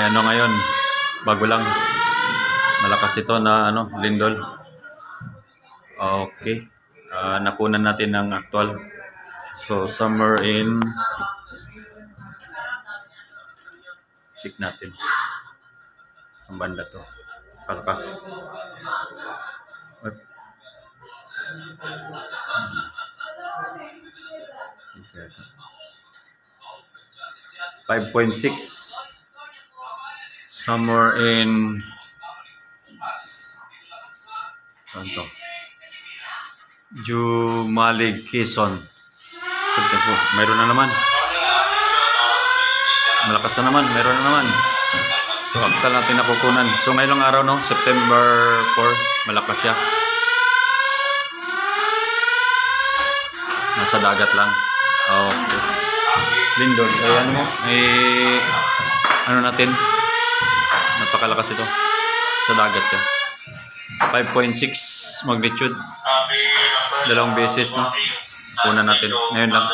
ano ngayon, bago lang. Malakas ito na ano, lindol. Okay. Nakunan natin ng actual. So, somewhere in... Check natin. Saan banda to? Kalkas. Isa ito. 5.6. Somewhere in... Saan to? Jumalig, Quezon. Tignan po, mayroon na naman. Malakas na naman, mayroon na naman. So, aktal natin nakukunan. So, ngayong araw, no, September 4, malakas siya. Nasa dagat lang. Okay. Lindol. Ayan mo. Ano natin? Napakalakas ito. Sa dagat siya. 5.6 magnitude. Dalawang beses, no? Kunan natin. Ngayon lang.